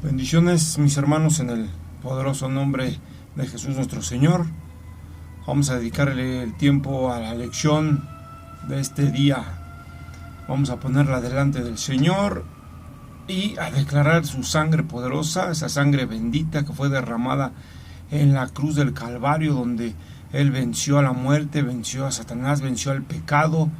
Bendiciones, mis hermanos, en el poderoso nombre de Jesús nuestro Señor. Vamos a dedicarle el tiempo a la lección de este día. Vamos a ponerla delante del Señor y a declarar su sangre poderosa, esa sangre bendita que fue derramada en la cruz del Calvario, donde Él venció a la muerte, venció a Satanás, venció al pecado.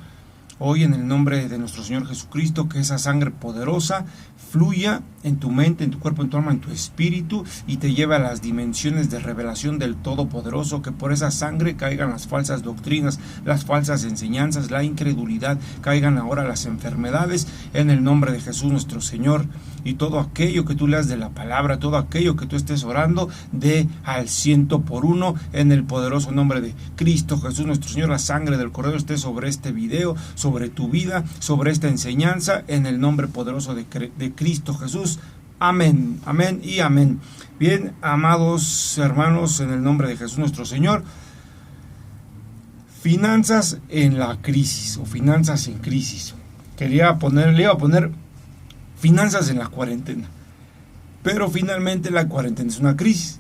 Hoy, en el nombre de nuestro Señor Jesucristo, que esa sangre poderosa fluya en tu mente, en tu cuerpo, en tu alma, en tu espíritu, y te lleve a las dimensiones de revelación del Todopoderoso, que por esa sangre caigan las falsas doctrinas, las falsas enseñanzas, la incredulidad, caigan ahora las enfermedades, en el nombre de Jesús nuestro Señor. Y todo aquello que tú leas de la palabra, todo aquello que tú estés orando, de al 100%, en el poderoso nombre de Cristo Jesús nuestro Señor. La sangre del Cordero esté sobre este video, sobre tu vida, sobre esta enseñanza, en el nombre poderoso de Cristo Jesús. Amén, amén y amén. Bien, amados hermanos, en el nombre de Jesús nuestro Señor, finanzas en la crisis o finanzas en crisis. Le iba a poner finanzas en la cuarentena, pero finalmente la cuarentena es una crisis.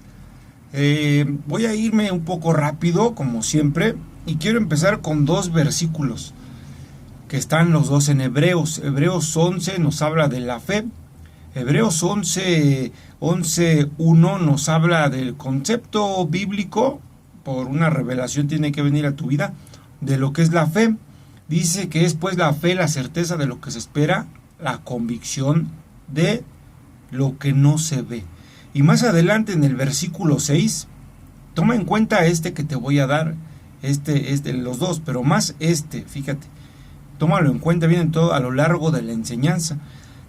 Voy a irme un poco rápido, como siempre, y quiero empezar con dos versículos que están los dos en Hebreos. Hebreos 11 nos habla de la fe. Hebreos 11:1 nos habla del concepto bíblico, por una revelación tiene que venir a tu vida, de lo que es la fe. Dice que es pues la fe, la certeza de lo que se espera, la convicción de lo que no se ve. Y más adelante en el versículo 6, toma en cuenta que te voy a dar, los dos, pero más fíjate, tómalo en cuenta bien en todo a lo largo de la enseñanza.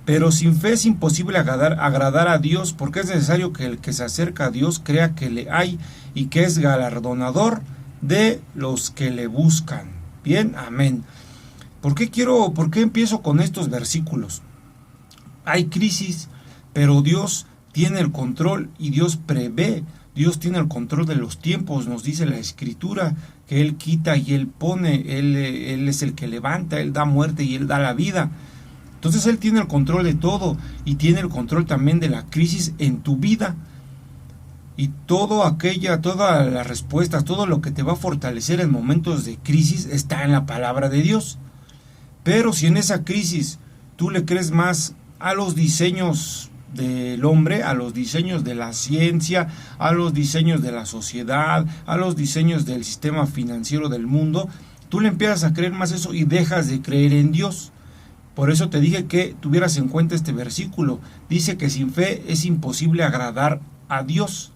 Pero sin fe es imposible agradar a Dios, porque es necesario que el que se acerca a Dios crea que le hay y que es galardonador de los que le buscan. Bien, amén. ¿Por qué empiezo con estos versículos? Hay crisis, pero Dios tiene el control y Dios prevé. Dios tiene el control de los tiempos, nos dice la Escritura, que Él quita y Él pone, Él es el que levanta, Él da muerte y Él da la vida. Entonces Él tiene el control de todo y tiene el control también de la crisis en tu vida. Y todas las respuestas, todo lo que te va a fortalecer en momentos de crisis está en la palabra de Dios. Pero si en esa crisis tú le crees más a los diseños del hombre, a los diseños de la ciencia, a los diseños de la sociedad, a los diseños del sistema financiero del mundo, tú le empiezas a creer más eso y dejas de creer en Dios. Por eso te dije que tuvieras en cuenta este versículo. Dice que sin fe es imposible agradar a Dios.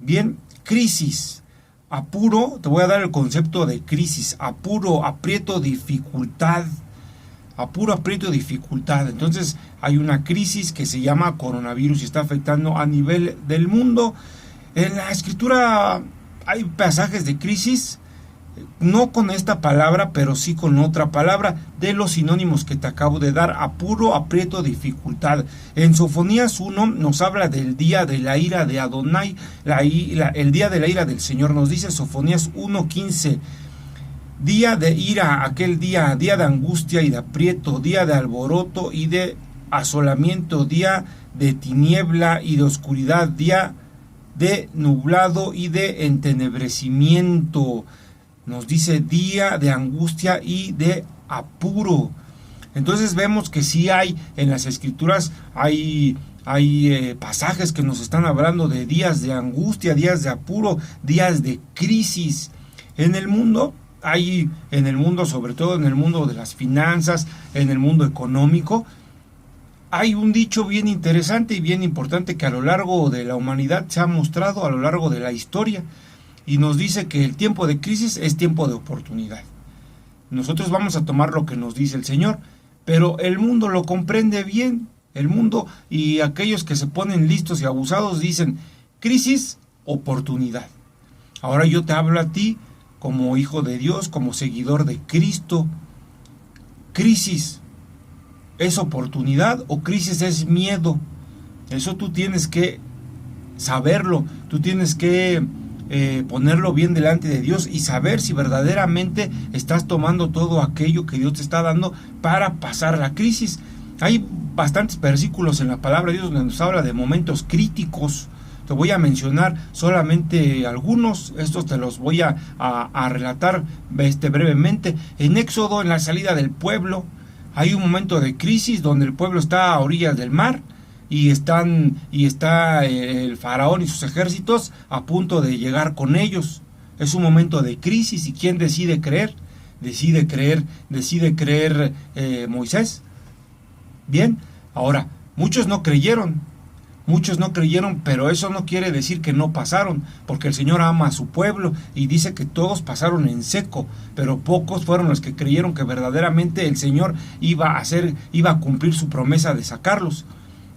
Bien, crisis, apuro, te voy a dar el concepto de crisis, apuro, aprieto, dificultad. Apuro, aprieto, dificultad. Entonces hay una crisis que se llama coronavirus y está afectando a nivel del mundo. En la Escritura hay pasajes de crisis, no con esta palabra, pero sí con otra palabra, de los sinónimos que te acabo de dar: apuro, aprieto, dificultad. En Sofonías 1 nos habla del día de la ira de Adonai, el día de la ira del Señor. Nos dice Sofonías 1:15: día de ira, aquel día de angustia y de aprieto, día de alboroto y de asolamiento, día de tiniebla y de oscuridad, día de nublado y de entenebrecimiento. Nos dice día de angustia y de apuro. Entonces vemos que sí hay en las Escrituras, hay pasajes que nos están hablando de días de angustia, días de apuro, días de crisis. En el mundo, sobre todo en el mundo de las finanzas, en el mundo económico, hay un dicho bien interesante y bien importante que a lo largo de la humanidad se ha mostrado a lo largo de la historia. Y nos dice que el tiempo de crisis es tiempo de oportunidad. Nosotros vamos a tomar lo que nos dice el Señor, pero el mundo lo comprende bien. El mundo y aquellos que se ponen listos y abusados dicen: crisis, oportunidad. Ahora yo te hablo a ti como hijo de Dios, como seguidor de Cristo. ¿Crisis es oportunidad o crisis es miedo? Eso tú tienes que saberlo, tú tienes que ponerlo bien delante de Dios y saber si verdaderamente estás tomando todo aquello que Dios te está dando para pasar la crisis. Hay bastantes versículos en la palabra de Dios donde nos habla de momentos críticos. Te voy a mencionar solamente algunos, estos te los voy a relatar brevemente. En Éxodo, en la salida del pueblo, hay un momento de crisis donde el pueblo está a orillas del mar y está el faraón y sus ejércitos a punto de llegar con ellos. Es un momento de crisis, y ¿quién decide creer? Decide creer Moisés. Bien, ahora, muchos no creyeron, pero eso no quiere decir que no pasaron, porque el Señor ama a su pueblo y dice que todos pasaron en seco, pero pocos fueron los que creyeron que verdaderamente el Señor iba a cumplir su promesa de sacarlos.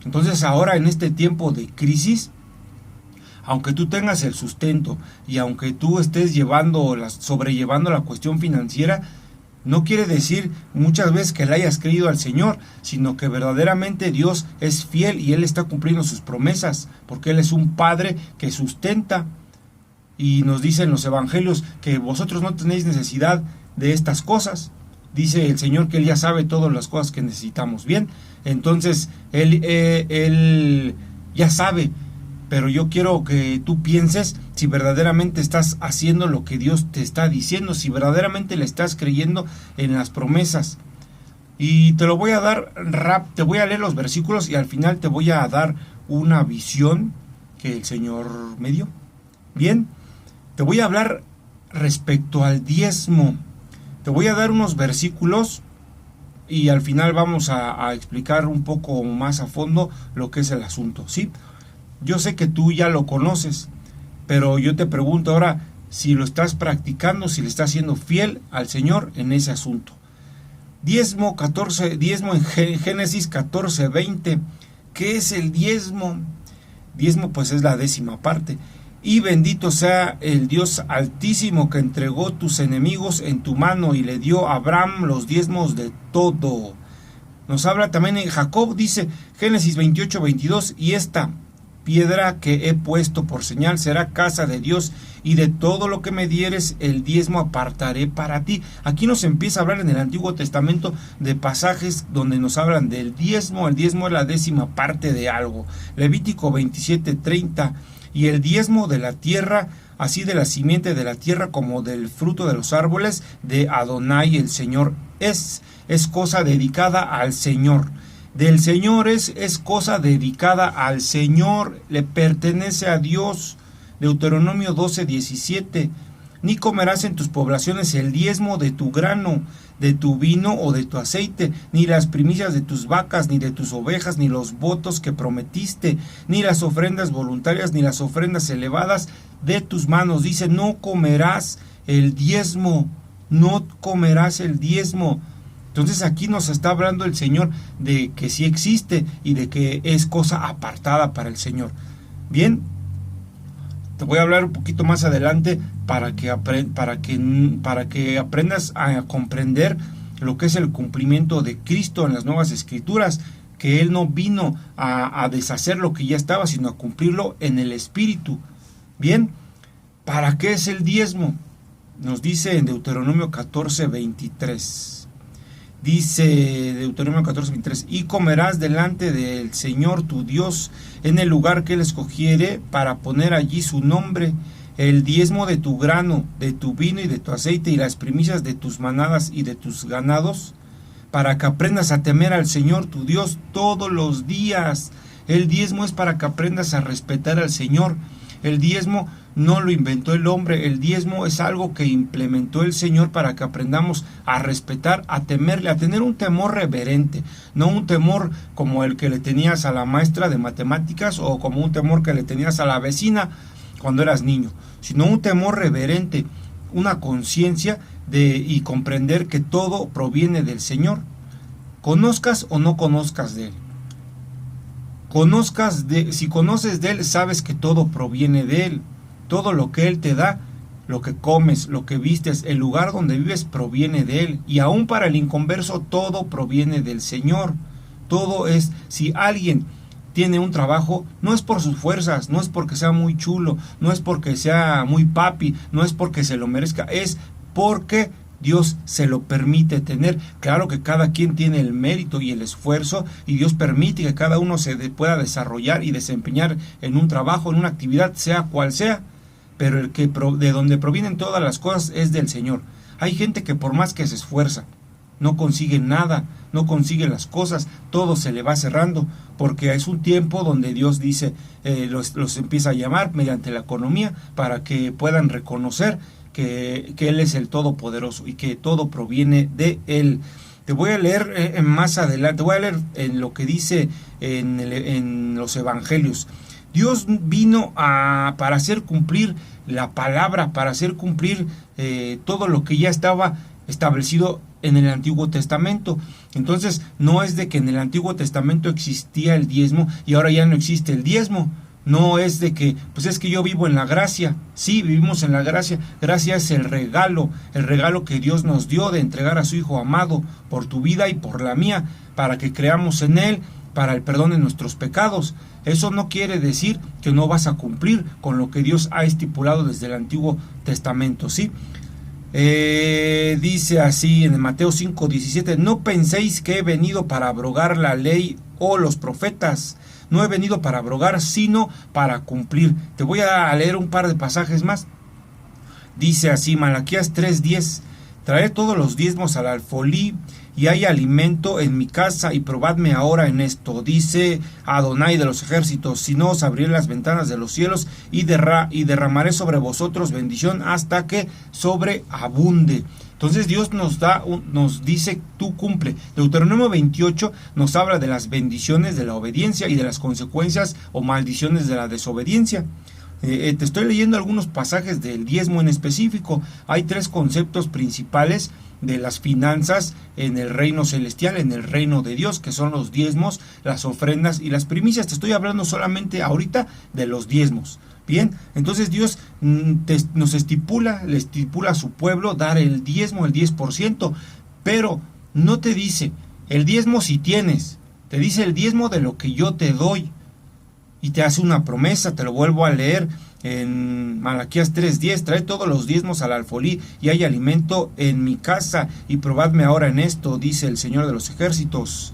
Entonces ahora, en este tiempo de crisis, aunque tú tengas el sustento y aunque tú estés sobrellevando la cuestión financiera, no quiere decir muchas veces que le hayas creído al Señor, sino que verdaderamente Dios es fiel y Él está cumpliendo sus promesas, porque Él es un Padre que sustenta. Y nos dice en los evangelios que vosotros no tenéis necesidad de estas cosas. Dice el Señor que Él ya sabe todas las cosas que necesitamos. Bien, entonces Él ya sabe. Pero yo quiero que tú pienses si verdaderamente estás haciendo lo que Dios te está diciendo, si verdaderamente le estás creyendo en las promesas. Y te lo voy a dar te voy a leer los versículos y al final te voy a dar una visión que el Señor me dio. Bien, te voy a hablar respecto al diezmo. Te voy a dar unos versículos y al final vamos a explicar un poco más a fondo lo que es el asunto, ¿sí? Yo sé que tú ya lo conoces, pero yo te pregunto ahora si lo estás practicando, si le estás siendo fiel al Señor en ese asunto. Diezmo en Génesis 14:20. ¿Qué es el diezmo? Diezmo pues es la 10ª parte. Y bendito sea el Dios Altísimo que entregó tus enemigos en tu mano y le dio a Abraham los diezmos de todo. Nos habla también en Jacob, dice Génesis 28:22, y esta piedra que he puesto por señal será casa de Dios, y de todo lo que me dieres el diezmo apartaré para ti. Aquí nos empieza a hablar en el Antiguo Testamento de pasajes donde nos hablan del diezmo. El diezmo es la 10ª parte de algo. Levítico 27:30, y el diezmo de la tierra, así de la simiente de la tierra como del fruto de los árboles, de Adonai el Señor es cosa dedicada al Señor. Del Señor es cosa dedicada al Señor, le pertenece a Dios. Deuteronomio 12:17. Ni comerás en tus poblaciones el diezmo de tu grano, de tu vino o de tu aceite, ni las primicias de tus vacas, ni de tus ovejas, ni los votos que prometiste, ni las ofrendas voluntarias, ni las ofrendas elevadas de tus manos. Dice, no comerás el diezmo, no comerás el diezmo. Entonces aquí nos está hablando el Señor de que sí existe y de que es cosa apartada para el Señor. Bien, te voy a hablar un poquito más adelante para que aprendas a comprender lo que es el cumplimiento de Cristo en las Nuevas Escrituras, que Él no vino a deshacer lo que ya estaba, sino a cumplirlo en el Espíritu. Bien, ¿para qué es el diezmo? Nos dice en Deuteronomio 14:23. Dice Deuteronomio 14:23, y comerás delante del Señor tu Dios en el lugar que Él escogiere para poner allí su nombre, el diezmo de tu grano, de tu vino y de tu aceite, y las primicias de tus manadas y de tus ganados, para que aprendas a temer al Señor tu Dios todos los días. El diezmo es para que aprendas a respetar al Señor. El diezmo no lo inventó el hombre, el diezmo es algo que implementó el Señor para que aprendamos a respetar, a temerle, a tener un temor reverente, no un temor como el que le tenías a la maestra de matemáticas o como un temor que le tenías a la vecina cuando eras niño, sino un temor reverente, una conciencia y comprender que todo proviene del Señor, conozcas o no conozcas de Él. Si conoces de Él, sabes que todo proviene de Él. Todo lo que Él te da, lo que comes, lo que vistes, el lugar donde vives proviene de Él. Y aún para el inconverso, todo proviene del Señor. Todo es, si alguien tiene un trabajo, no es por sus fuerzas, no es porque sea muy chulo, no es porque sea muy papi, no es porque se lo merezca, es porque Dios se lo permite tener. Claro que cada quien tiene el mérito y el esfuerzo, y Dios permite que cada uno se pueda desarrollar y desempeñar en un trabajo, en una actividad, sea cual sea, pero el que de donde provienen todas las cosas es del Señor. Hay gente que por más que se esfuerza, no consigue nada, no consigue las cosas, todo se le va cerrando, porque es un tiempo donde Dios dice, los empieza a llamar mediante la economía para que puedan reconocer que Él es el Todopoderoso y que todo proviene de Él. Te voy a leer más adelante, voy a leer en lo que dice en los evangelios. Dios vino para hacer cumplir la palabra, para hacer cumplir todo lo que ya estaba establecido en el Antiguo Testamento. Entonces, no es de que en el Antiguo Testamento existía el diezmo y ahora ya no existe el diezmo. No es de que, pues es que yo vivo en la gracia. Sí, vivimos en la gracia. Gracia es el regalo que Dios nos dio de entregar a su Hijo amado por tu vida y por la mía, para que creamos en Él, para el perdón de nuestros pecados. Eso no quiere decir que no vas a cumplir con lo que Dios ha estipulado desde el Antiguo Testamento, ¿sí? Dice así en Mateo 5:17: no penséis que he venido para abrogar la ley o los profetas. No he venido para abrogar, sino para cumplir. Te voy a leer un par de pasajes más. Dice así, Malaquías 3:10: traed todos los diezmos al alfolí, y hay alimento en mi casa, y probadme ahora en esto. Dice Adonai de los ejércitos: si no, os abriré las ventanas de los cielos y derramaré sobre vosotros bendición hasta que sobreabunde. Entonces Dios nos dice, tú cumple. Deuteronomio 28 nos habla de las bendiciones de la obediencia y de las consecuencias o maldiciones de la desobediencia. Te estoy leyendo algunos pasajes del diezmo en específico. Hay 3 conceptos principales de las finanzas en el reino celestial, en el reino de Dios, que son los diezmos, las ofrendas y las primicias. Te estoy hablando solamente ahorita de los diezmos. Bien, entonces Dios le estipula a su pueblo dar el diezmo, el 10%, pero no te dice el diezmo si tienes, te dice el diezmo de lo que yo te doy, y te hace una promesa. Te lo vuelvo a leer en Malaquías 3:10: trae todos los diezmos al alfolí, y hay alimento en mi casa, y probadme ahora en esto, dice el Señor de los ejércitos.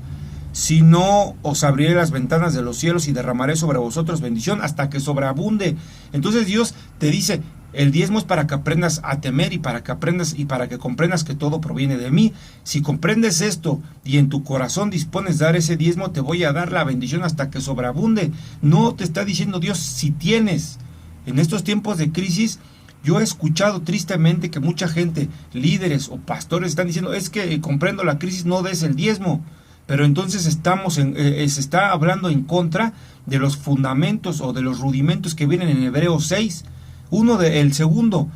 Si no, os abriré las ventanas de los cielos y derramaré sobre vosotros bendición hasta que sobreabunde. Entonces Dios te dice, el diezmo es para que aprendas a temer y para que comprendas que todo proviene de mí. Si comprendes esto y en tu corazón dispones dar ese diezmo, te voy a dar la bendición hasta que sobreabunde. No te está diciendo Dios si tienes. En estos tiempos de crisis, yo he escuchado tristemente que mucha gente, líderes o pastores, están diciendo, es que comprendo la crisis, no des el diezmo. Pero entonces se está hablando en contra de los fundamentos o de los rudimentos que vienen en Hebreos 6. El segundo,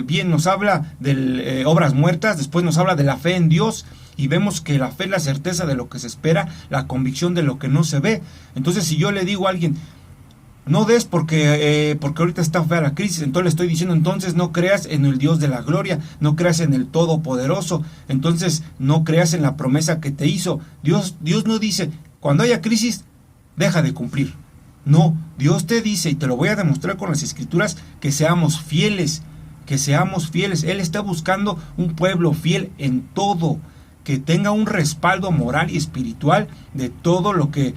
bien, nos habla de obras muertas, después nos habla de la fe en Dios, y vemos que la fe es la certeza de lo que se espera, la convicción de lo que no se ve. Entonces, si yo le digo a alguien, no des porque ahorita está fea la crisis, entonces le estoy diciendo, entonces no creas en el Dios de la gloria, no creas en el Todopoderoso, entonces no creas en la promesa que te hizo. Dios no dice, cuando haya crisis, deja de cumplir. No, Dios te dice, y te lo voy a demostrar con las Escrituras, que seamos fieles, Él está buscando un pueblo fiel en todo, que tenga un respaldo moral y espiritual de todo lo que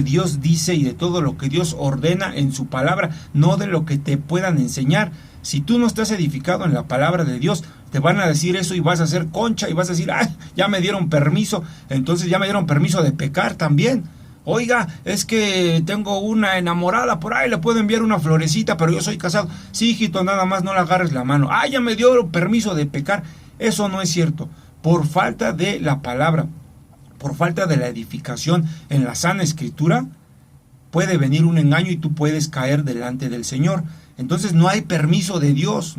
Dios dice y de todo lo que Dios ordena en su palabra, no de lo que te puedan enseñar. Si tú no estás edificado en la palabra de Dios, te van a decir eso y vas a hacer concha y vas a decir, ya me dieron permiso, entonces ya me dieron permiso de pecar también. Oiga, es que tengo una enamorada por ahí, le puedo enviar una florecita, pero yo soy casado. Sí, hijito, nada más no le agarres la mano. Ya me dio permiso de pecar. Eso no es cierto. Por falta de la palabra, por falta de la edificación en la sana escritura, puede venir un engaño y tú puedes caer delante del Señor. Entonces no hay permiso de Dios,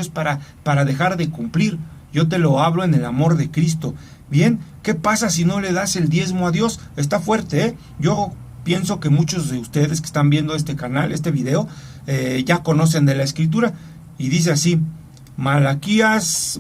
para dejar de cumplir. Yo te lo hablo en el amor de Cristo. Bien, ¿qué pasa si no le das el diezmo a Dios? Está fuerte, ¿eh? Yo pienso que muchos de ustedes que están viendo este canal, este video, ya conocen de la escritura. Y dice así, Malaquías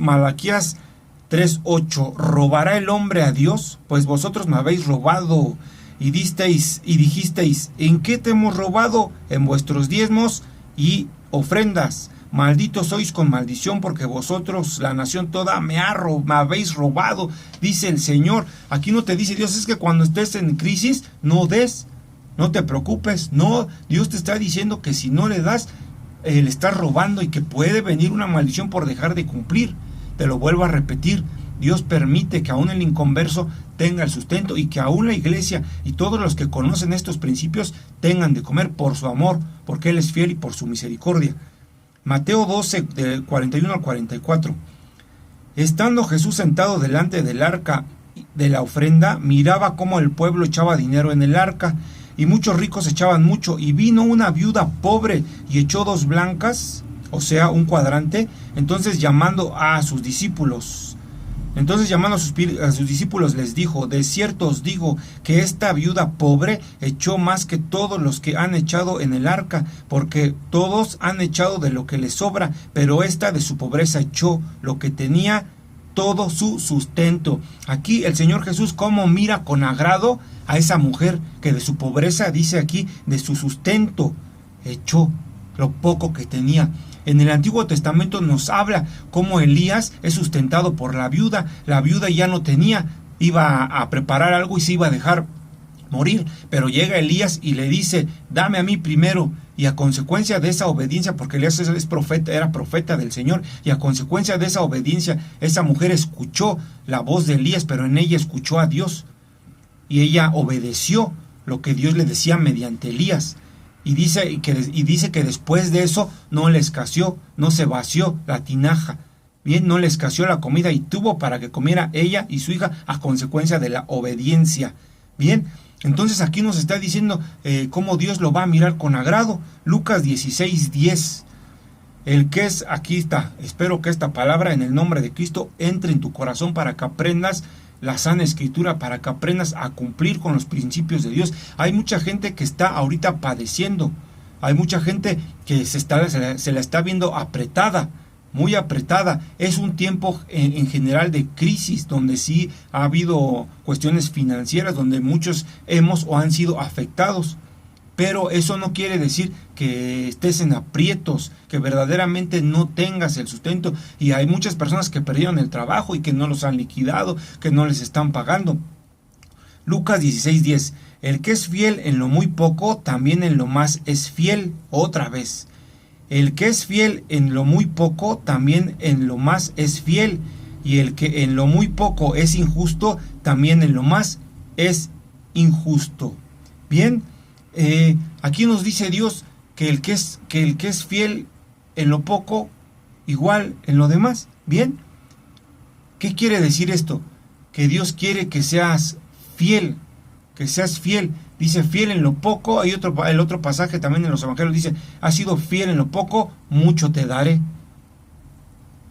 3:8: ¿robará el hombre a Dios? Pues vosotros me habéis robado. Y dijisteis, ¿en qué te hemos robado? En vuestros diezmos y ofrendas. malditos sois con maldición, porque vosotros, la nación toda, me habéis robado, dice el Señor. Aquí no te dice Dios, es que cuando estés en crisis, no des, no te preocupes. No, Dios te está diciendo que si no le das, le estás robando y que puede venir una maldición por dejar de cumplir. Te lo vuelvo a repetir. Dios permite que aún el inconverso tenga el sustento y que aún la iglesia y todos los que conocen estos principios tengan de comer por su amor, porque Él es fiel y por su misericordia. Mateo 12, del 41 al 44. Estando Jesús sentado delante del arca de la ofrenda, miraba cómo el pueblo echaba dinero en el arca, y muchos ricos echaban mucho, y vino una viuda pobre y echó 2 blancas, o sea, un cuadrante. Entonces llamando a sus discípulos les dijo: de cierto os digo que esta viuda pobre echó más que todos los que han echado en el arca, porque todos han echado de lo que les sobra, pero esta de su pobreza echó lo que tenía, todo su sustento. Aquí el Señor Jesús cómo mira con agrado a esa mujer que de su pobreza, dice aquí, de su sustento echó lo poco que tenía. En el Antiguo Testamento nos habla cómo Elías es sustentado por la viuda. La viuda ya no tenía, iba a preparar algo y se iba a dejar morir, pero llega Elías y le dice: dame a mí primero. Y a consecuencia de esa obediencia, porque Elías era profeta del Señor, y a consecuencia de esa obediencia, esa mujer escuchó la voz de Elías, pero en ella escuchó a Dios, y ella obedeció lo que Dios le decía mediante Elías. Y dice que después de eso no le escaseó, no se vació la tinaja. Bien, no le escaseó la comida y tuvo para que comiera ella y su hija a consecuencia de la obediencia. Bien, entonces aquí nos está diciendo cómo Dios lo va a mirar con agrado. Lucas 16:10. Aquí está, espero que esta palabra en el nombre de Cristo entre en tu corazón para que aprendas la sana escritura, para que aprendas a cumplir con los principios de Dios. Hay mucha gente que está ahorita padeciendo, hay mucha gente que se la está viendo apretada, muy apretada. Es un tiempo en general de crisis, donde sí ha habido cuestiones financieras, donde muchos hemos o han sido afectados. Pero eso no quiere decir que estés en aprietos, que verdaderamente no tengas el sustento. Y hay muchas personas que perdieron el trabajo y que no los han liquidado, que no les están pagando. Lucas 16:10. El que es fiel en lo muy poco, también en lo más es fiel. Otra vez. El que es fiel en lo muy poco, también en lo más es fiel. Y el que en lo muy poco es injusto, también en lo más es injusto. Bien. Aquí nos dice Dios que el que es fiel en lo poco, igual en lo demás. Bien, ¿qué quiere decir esto? Que Dios quiere que seas fiel, Dice fiel en lo poco. Hay el otro pasaje también en los evangelios dice: has sido fiel en lo poco, mucho te daré.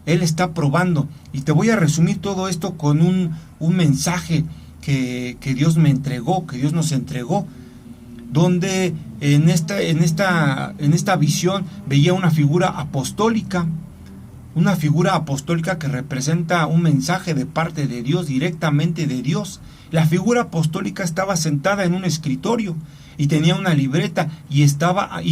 Él está probando. Y te voy a resumir todo esto con un mensaje que Dios me entregó, que Dios nos entregó, donde en esta visión veía una figura apostólica que representa un mensaje de parte de Dios, directamente de Dios. La figura apostólica estaba sentada en un escritorio y tenía una libreta y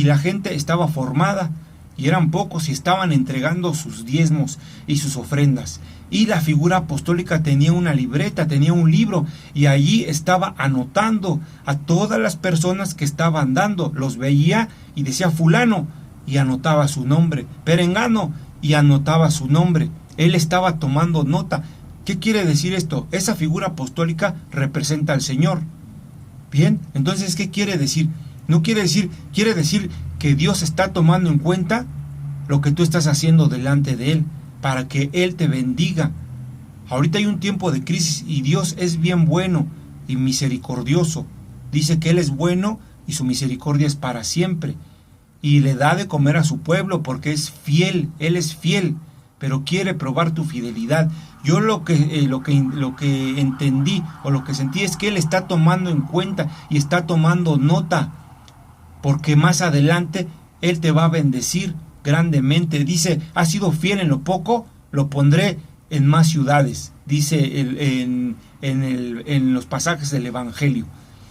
la gente estaba formada, y eran pocos y estaban entregando sus diezmos y sus ofrendas. Y la figura apostólica tenía una libreta, tenía un libro, y allí estaba anotando a todas las personas que estaban dando. Los veía y decía fulano, y anotaba su nombre, perengano, y anotaba su nombre. Él estaba tomando nota. ¿Qué quiere decir esto? Esa figura apostólica representa al Señor. Bien, entonces, ¿qué quiere decir? Quiere decir que Dios está tomando en cuenta lo que tú estás haciendo delante de Él, para que Él te bendiga. Ahorita hay un tiempo de crisis y Dios es bien bueno y misericordioso. Dice que Él es bueno y su misericordia es para siempre. Y le da de comer a su pueblo porque es fiel. Él es fiel, pero quiere probar tu fidelidad. Yo lo que entendí o lo que sentí es que Él está tomando en cuenta y está tomando nota, porque más adelante Él te va a bendecir grandemente. Dice: has sido fiel en lo poco, lo pondré en más ciudades. Dice en los pasajes del Evangelio.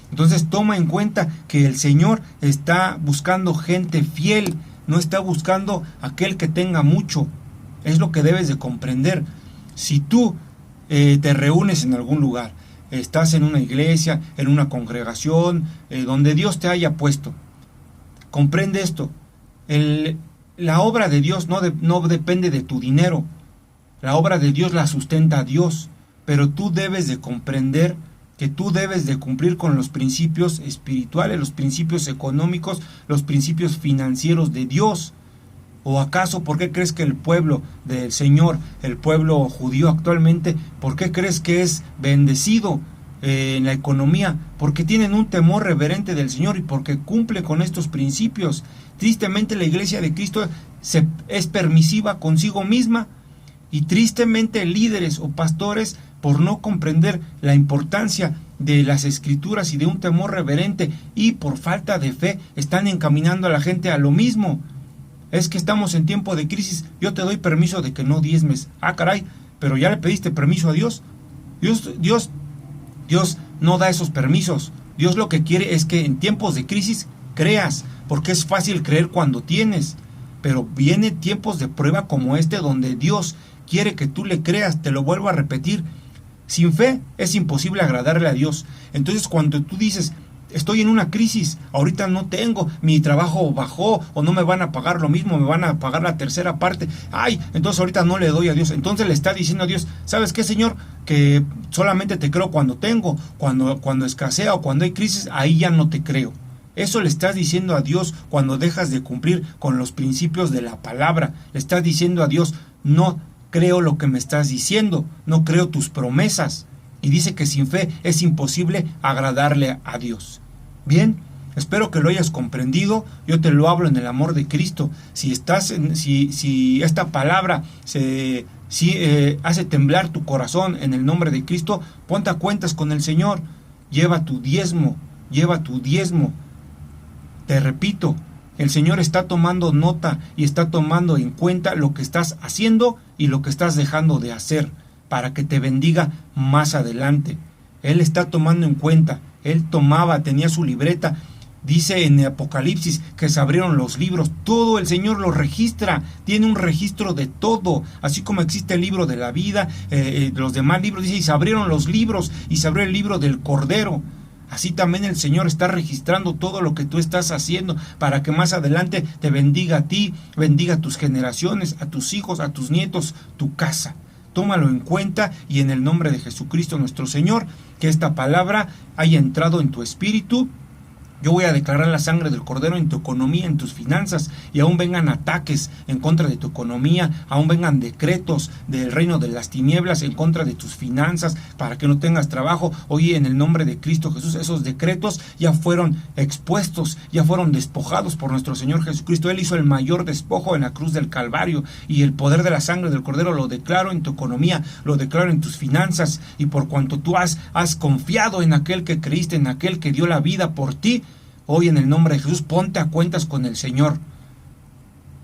Entonces toma en cuenta que el Señor está buscando gente fiel, no está buscando aquel que tenga mucho. Es lo que debes de comprender. Si tú te reúnes en algún lugar, estás en una iglesia, en una congregación, donde Dios te haya puesto, comprende esto. La obra de Dios no depende de tu dinero. La obra de Dios la sustenta a Dios. Pero tú debes de comprender que tú debes de cumplir con los principios espirituales, los principios económicos, los principios financieros de Dios. ¿O acaso por qué crees que el pueblo del Señor, el pueblo judío actualmente, por qué crees que es bendecido en la economía? Porque tienen un temor reverente del Señor y porque cumple con estos principios. Tristemente la iglesia de Cristo es permisiva consigo misma, y tristemente líderes o pastores, por no comprender la importancia de las escrituras y de un temor reverente y por falta de fe, están encaminando a la gente a lo mismo. Es que estamos en tiempo de crisis, yo te doy permiso de que no diezmes. Ah, caray, pero ya le pediste permiso a Dios. Dios no da esos permisos. Dios lo que quiere es que en tiempos de crisis creas, porque es fácil creer cuando tienes, pero vienen tiempos de prueba como este donde Dios quiere que tú le creas. Te lo vuelvo a repetir, sin fe es imposible agradarle a Dios. Entonces cuando tú dices, estoy en una crisis, ahorita no tengo, mi trabajo bajó, o no me van a pagar lo mismo, me van a pagar la tercera parte, ay, entonces ahorita no le doy a Dios. Entonces le está diciendo a Dios, ¿sabes qué, Señor? Que solamente te creo cuando tengo, cuando escasea o cuando hay crisis, ahí ya no te creo. Eso le estás diciendo a Dios cuando dejas de cumplir con los principios de la palabra. Le estás diciendo a Dios, no creo lo que me estás diciendo, no creo tus promesas. Y dice que sin fe es imposible agradarle a Dios. Bien, espero que lo hayas comprendido. Yo te lo hablo en el amor de Cristo. Si esta palabra hace temblar tu corazón en el nombre de Cristo, ponte a cuentas con el Señor. Lleva tu diezmo. Te repito, el Señor está tomando nota y está tomando en cuenta lo que estás haciendo y lo que estás dejando de hacer, para que te bendiga más adelante. Él está tomando en cuenta. Él tenía su libreta. Dice en Apocalipsis que se abrieron los libros. Todo el Señor lo registra. Tiene un registro de todo. Así como existe el libro de la vida, los demás libros, dice, y se abrieron los libros, y se abrió el libro del Cordero. Así también el Señor está registrando todo lo que tú estás haciendo, para que más adelante te bendiga a ti, bendiga a tus generaciones, a tus hijos, a tus nietos, tu casa. Tómalo en cuenta, y en el nombre de Jesucristo nuestro Señor, que esta palabra haya entrado en tu espíritu. Yo voy a declarar la sangre del Cordero en tu economía, en tus finanzas, y aún vengan ataques en contra de tu economía, aún vengan decretos del reino de las tinieblas en contra de tus finanzas, para que no tengas trabajo. Hoy en el nombre de Cristo Jesús, esos decretos ya fueron expuestos, ya fueron despojados por nuestro Señor Jesucristo. Él hizo el mayor despojo en la cruz del Calvario, y el poder de la sangre del Cordero lo declaro en tu economía, lo declaro en tus finanzas, y por cuanto tú has confiado en aquel que creíste, en aquel que dio la vida por ti, hoy en el nombre de Jesús, ponte a cuentas con el Señor.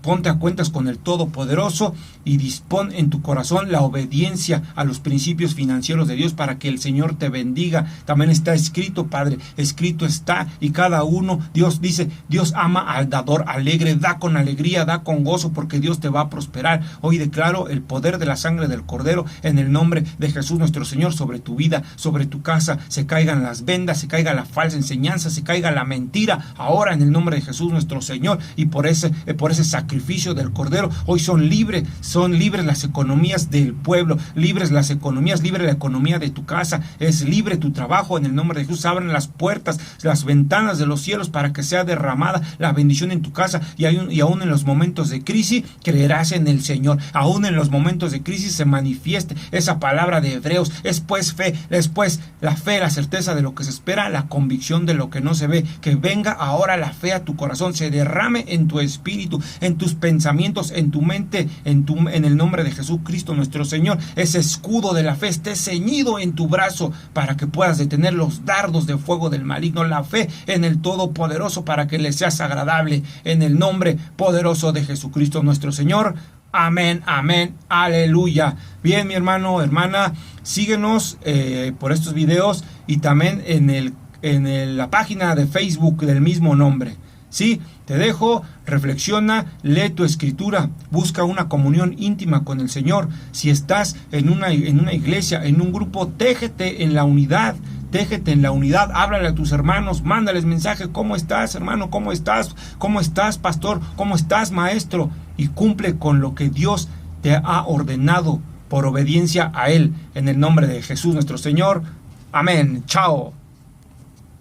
Ponte a cuentas con el Todopoderoso y dispón en tu corazón la obediencia a los principios financieros de Dios, para que el Señor te bendiga. También está escrito, Padre, escrito está, y cada uno, Dios dice, Dios ama al dador alegre. Da con alegría, da con gozo, porque Dios te va a prosperar. Hoy declaro el poder de la sangre del Cordero en el nombre de Jesús nuestro Señor sobre tu vida, sobre tu casa. Se caigan las vendas, se caiga la falsa enseñanza, se caiga la mentira, ahora en el nombre de Jesús nuestro Señor. Y por ese sacrificio del Cordero, hoy son libres las economías del pueblo, libre la economía de tu casa, es libre tu trabajo. En el nombre de Jesús abren las puertas, las ventanas de los cielos, para que sea derramada la bendición en tu casa, y aún en los momentos de crisis creerás en el Señor. Aún en los momentos de crisis se manifieste esa palabra de Hebreos. Es pues fe, después la fe, la certeza de lo que se espera, la convicción de lo que no se ve. Que venga ahora la fe a tu corazón, se derrame en tu espíritu, en tus pensamientos, en tu mente, en el nombre de Jesucristo nuestro Señor. Ese escudo de la fe esté ceñido en tu brazo, para que puedas detener los dardos de fuego del maligno. La fe en el Todopoderoso, para que le seas agradable, en el nombre poderoso de Jesucristo nuestro Señor. Amén, amén, aleluya. Bien, mi hermano, hermana, síguenos por estos videos, y también en la página de Facebook del mismo nombre. Sí, te dejo, reflexiona, lee tu escritura, busca una comunión íntima con el Señor. Si estás en una iglesia, en un grupo, téjete en la unidad. Téjete en la unidad, háblale a tus hermanos, mándales mensaje, ¿cómo estás, hermano? ¿Cómo estás? ¿Cómo estás, pastor? ¿Cómo estás, maestro? Y cumple con lo que Dios te ha ordenado por obediencia a Él, en el nombre de Jesús nuestro Señor. Amén. Chao.